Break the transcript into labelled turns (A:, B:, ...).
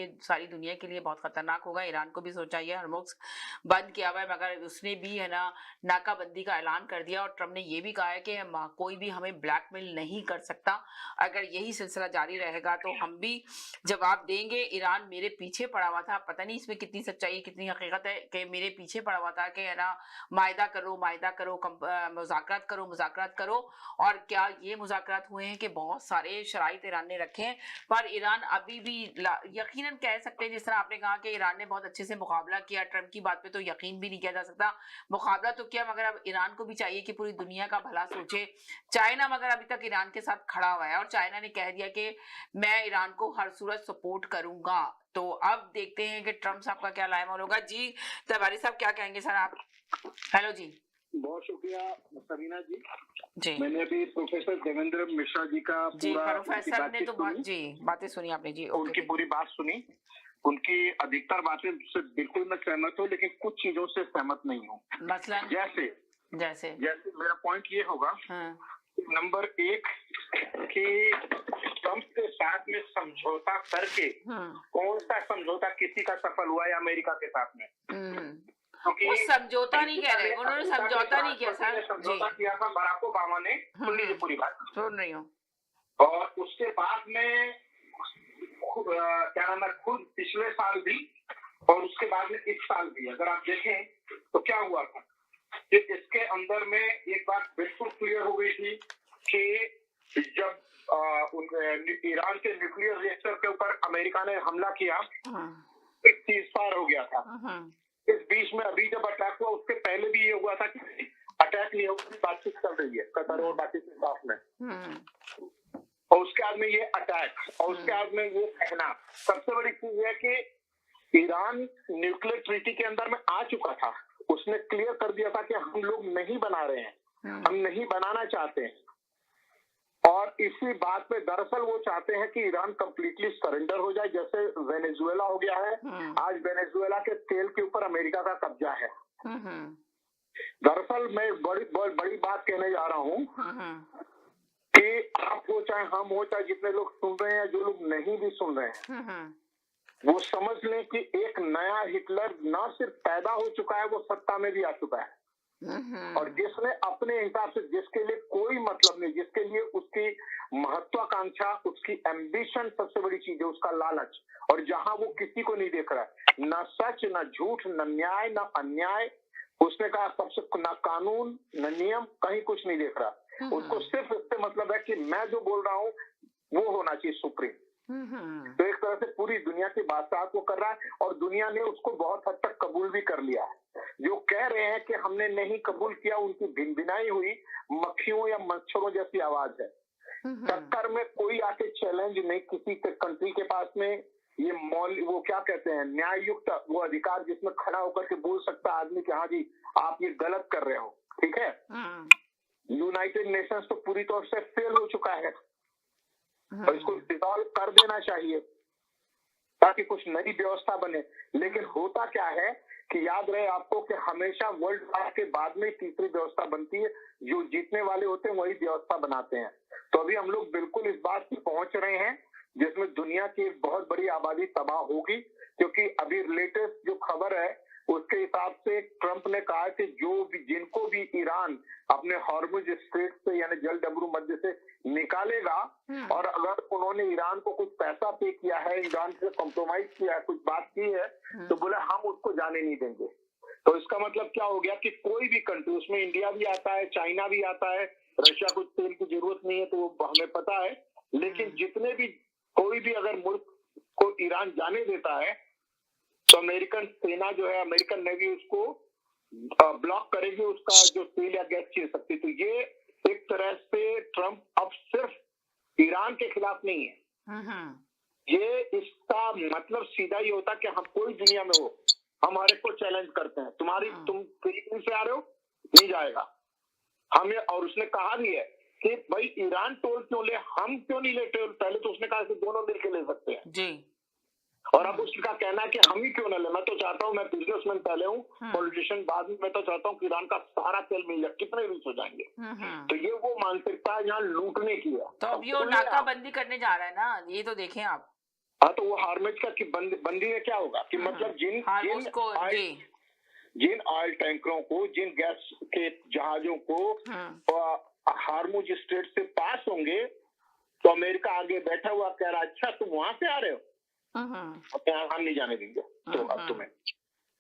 A: ये सारी दुनिया के लिए बहुत खतरनाक होगा। ईरान को भी सोचा ये हरमुज़ बंद किया हुआ है, मगर उसने भी है ना नाकाबंदी का ऐलान कर दिया और ट्रम्प ने ये भी कहा है कि कोई भी हमें ब्लैकमेल नहीं कर सकता। अगर यही सिलसिला जारी रहेगा तो हम भी जवाब देंगे। ईरान मेरे पीछे पड़ा हुआ था, पता नहीं इसमें कितनी सच्चाई कितनी हकीकत है कि मेरे पीछे पड़ा हुआ था कि है ना मायदा करो मुज़ाकरात करो। और क्या ये मुज़ाकरात हुए हैं कि बहुत सारे शराइत ईरान ने रखे हैं, पर ईरान अभी भी यकीनन कह सकते हैं, जिस तरह आपने कहा कि ईरान ने बहुत अच्छे से मुकाबला किया, ट्रम्प की बात पे तो यकीन भी नहीं किया जा सकता। मुकाबला तो किया, मगर अब ईरान को भी चाहिए कि पूरी दुनिया का भला सोचे। चाइना मगर अभी तक ईरान के साथ खड़ा हुआ है और चाइना ने कह दिया कि मैं ईरान को हर सूरत सपोर्ट करूंगा। तो अब देखते हैं कि ट्रम्प साहब का क्या लाएमोल होगा। जी तिवारी साहब क्या कहेंगे सर आप? हेलो जी।
B: बहुत शुक्रिया समीना जी।
A: जी
B: मैंने अभी प्रोफेसर देवेंद्र मिश्रा जी का
A: जी
B: पूरा
A: प्रोफेसर ने तो जी बातें सुनी आपने जी।
B: उनकी पूरी बात सुनी। उनकी अधिकतर बातें से बिल्कुल मैं सहमत हूँ, लेकिन कुछ चीजों से सहमत नहीं हूँ।
A: मसलन
B: जैसे
A: जैसे
B: जैसे मेरा पॉइंट ये होगा, नंबर 1 कि ट्रम्प के साथ में समझौता करके कौन सा समझौता किसी का सफल हुआ है अमेरिका के साथ में?
A: वो समझौता नहीं कह रहे, उन्होंने समझौता नहीं किया सर।
B: समझौता किया था बराक ओबामा ने। सुन लीजिए पूरी बात।
A: सुन रही हूँ।
B: और उसके बाद में क्या नाम है, खुद पिछले साल भी और उसके बाद में इस साल भी अगर आप देखें तो क्या हुआ था कि इसके अंदर में एक बात बिल्कुल क्लियर हो गई थी कि जब ईरान के न्यूक्लियर रिएक्टर के ऊपर अमेरिका ने हमला किया, एक सीज़फायर हो गया था। इस बीच में अभी जब अटैक हुआ उसके पहले भी ये हुआ था कि अटैक नहीं होगा, बातचीत चल रही है कतर और बाकी के साथ में। और उसके बाद में ये अटैक और उसके बाद में ये कहना, सबसे बड़ी चीज है कि ईरान न्यूक्लियर ट्रीटी के अंदर में आ चुका था। उसने क्लियर कर दिया था कि हम लोग नहीं बना रहे हैं, हम नहीं बनाना चाहते हैं। और इसी बात पे दरअसल वो चाहते हैं कि ईरान कंप्लीटली सरेंडर हो जाए, जैसे वेनेजुएला हो गया है। आज वेनेजुएला के तेल के ऊपर अमेरिका का कब्जा है। दरअसल मैं बड़ी बात कहने जा रहा हूँ कि आप हो चाहे हम हो चाहे जितने लोग सुन रहे हैं, जो लोग नहीं भी सुन रहे हैं, वो समझ लें कि एक नया हिटलर ना सिर्फ पैदा हो चुका है, वो सत्ता में भी आ चुका है। और जिसने अपने हिसाब से, जिसके लिए कोई मतलब नहीं, जिसके लिए उसकी महत्वाकांक्षा, उसकी एम्बिशन सबसे बड़ी चीज है, उसका लालच। और जहां वो किसी को नहीं देख रहा है, ना सच, ना झूठ, न न्याय, न अन्याय, उसने कहा सबसे ना कानून न नियम, कहीं कुछ नहीं देख रहा। उसको सिर्फ इससे मतलब है कि मैं जो बोल रहा हूँ वो होना चाहिए सुप्रीम। तो एक तरह से पूरी दुनिया की बादशाह को कर रहा है और दुनिया ने उसको बहुत हद तक कबूल भी कर लिया है। जो कह रहे हैं कि हमने नहीं कबूल किया, उनकी भिनभिनाई हुई मक्खियों या मच्छरों जैसी आवाज है। टक्कर में कोई आके चैलेंज नहीं, किसी के कंट्री के पास में ये वो क्या कहते हैं, न्याय युक्त वो अधिकार जिसमें खड़ा होकर के बोल सकता आदमी कि हाँ जी आप ये गलत कर रहे हो, ठीक है। यूनाइटेड नेशंस तो पूरी तौर से फेल हो चुका है और इसको डिसॉल्व कर देना चाहिए ताकि कुछ नई व्यवस्था बने। लेकिन होता क्या है कि याद रहे आपको कि हमेशा वर्ल्ड वार के बाद में तीसरी व्यवस्था बनती है, जो जीतने वाले होते हैं वही व्यवस्था बनाते हैं। तो अभी हम लोग बिल्कुल इस बात पे पहुंच रहे हैं जिसमें दुनिया की एक बहुत बड़ी आबादी तबाह होगी, क्योंकि अभी लेटेस्ट जो खबर है उसके हिसाब से ट्रंप ने कहा कि जिनको भी ईरान अपने हॉर्मुज स्ट्रेट से यानी जल डमरू मध्य से निकालेगा और अगर उन्होंने ईरान को कुछ पैसा पे किया है, ईरान से कॉम्प्रोमाइज किया है, कुछ बात की है, तो बोले हम उसको जाने नहीं देंगे। तो इसका मतलब क्या हो गया कि कोई भी कंट्री, उसमें इंडिया भी आता है, चाइना भी आता है, रशिया को तेल की जरूरत नहीं है तो हमें पता है, लेकिन जितने भी कोई भी अगर मुल्क को ईरान जाने देता है तो अमेरिकन सेना जो है, अमेरिकन नेवी उसको ब्लॉक करेगी, उसका जो तेल या गैस छीन सकती। तो ये एक तरह से ट्रंप अब सिर्फ ईरान के खिलाफ नहीं है। ये इसका मतलब सीधा ही होता कि हम कोई दुनिया में हो, हम हर एक को चैलेंज करते हैं, तुम फिलीपींस से आ रहे हो, नहीं जाएगा हमें। और उसने कहा भी है कि भाई ईरान टोल क्यों ले, हम क्यों नहीं लेते। पहले तो उसने कहा कि दोनों मिलकर ले सकते हैं जी, और अब उसका कहना है कि हम ही क्यों ना ले। मैं तो चाहता हूँ, मैं बिजनेसमैन पहले हूँ, पॉलिटिशियन बाद में, मैं तो चाहता हूँ कि ईरान का सारा तेल मिल जाए, कितने रिच हो जाएंगे। तो ये वो मानसिकता है यहाँ लूटने की है।
A: तो अब ये नाकाबंदी करने जा रहा है ना, ये तो देखें आप।
B: हाँ, तो वो हार्मेज का कि बंदी में क्या होगा कि मतलब जिन ऑयल टैंकरों को, जिन गैस के जहाजों को हार्मुज स्ट्रेट से पास होंगे, तो अमेरिका आगे बैठा हुआ कह रहा अच्छा तुम वहां से आ रहे हो, हम नहीं जाने देंगे तो अब तुम्हें